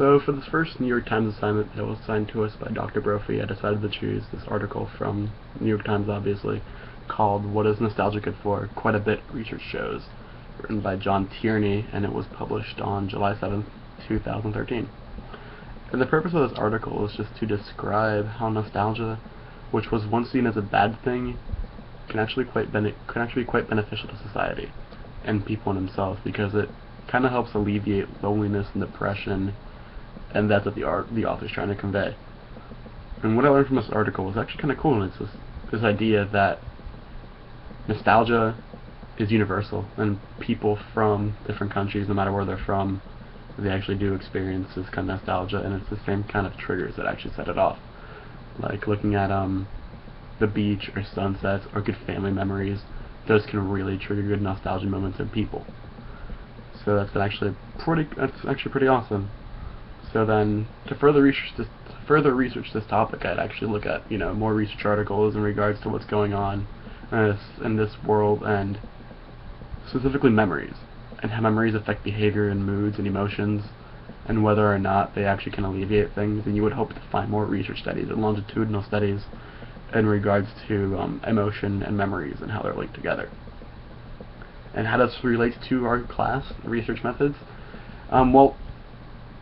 So for this first New York Times assignment that was assigned to us by Dr. Brophy, I decided to choose this article from New York Times, obviously, called "What is Nostalgia Good For? Quite a Bit Research Shows," written by John Tierney, and it was published on July 7th, 2013. And the purpose of this article is just to describe how nostalgia, which was once seen as a bad thing, can actually be quite beneficial to society and people in themselves, because it kind of helps alleviate loneliness and depression, and that's what the author's trying to convey. And what I learned from this article was actually kind of cool, and it's this idea that nostalgia is universal, and people from different countries, no matter where they're from, they actually do experience this kind of nostalgia, and it's the same kind of triggers that actually set it off. Like looking at the beach or sunsets or good family memories, those can really trigger good nostalgia moments in people. So that's actually pretty awesome. So then, to further research this topic, I'd actually look at more research articles in regards to what's going on in this world, and specifically memories, and how memories affect behavior and moods and emotions, and whether or not they actually can alleviate things. And you would hope to find more research studies and longitudinal studies in regards to emotion and memories and how they're linked together. And how this relates to our class, research methods. Well,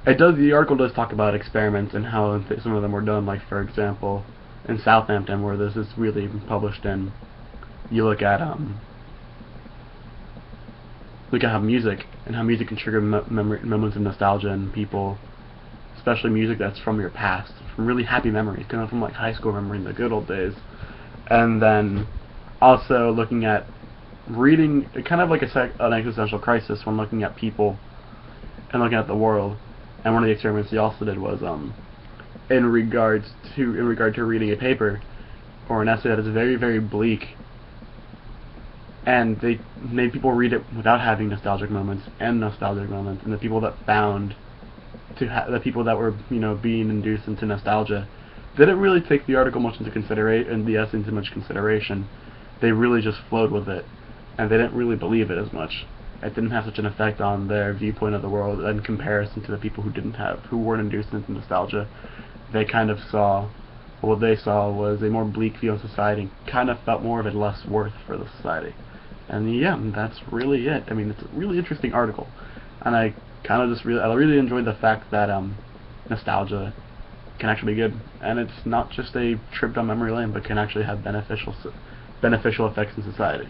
the article does talk about experiments and how some of them were done. Like, for example, in Southampton, where this is really published in, you look at how music can trigger moments of nostalgia in people, especially music that's from your past, from really happy memories, kind of from like high school memories, the good old days. And then also looking at reading, kind of like an existential crisis when looking at people and looking at the world. And one of the experiments he also did was in regard to reading a paper or an essay that is very, very bleak, and they made people read it without having nostalgic moments and nostalgic moments, and the people that were being induced into nostalgia didn't really take the article much into consideration, and the essay into much consideration. They really just flowed with it, and they didn't really believe it as much. It didn't have such an effect on their viewpoint of the world in comparison to the people who weren't induced into nostalgia. They kind of what they saw was a more bleak view of society, and kind of felt more of a less worth for the society. And yeah, that's really it. I mean, it's a really interesting article, and I really enjoyed the fact that nostalgia can actually be good, and it's not just a trip down memory lane, but can actually have beneficial effects in society.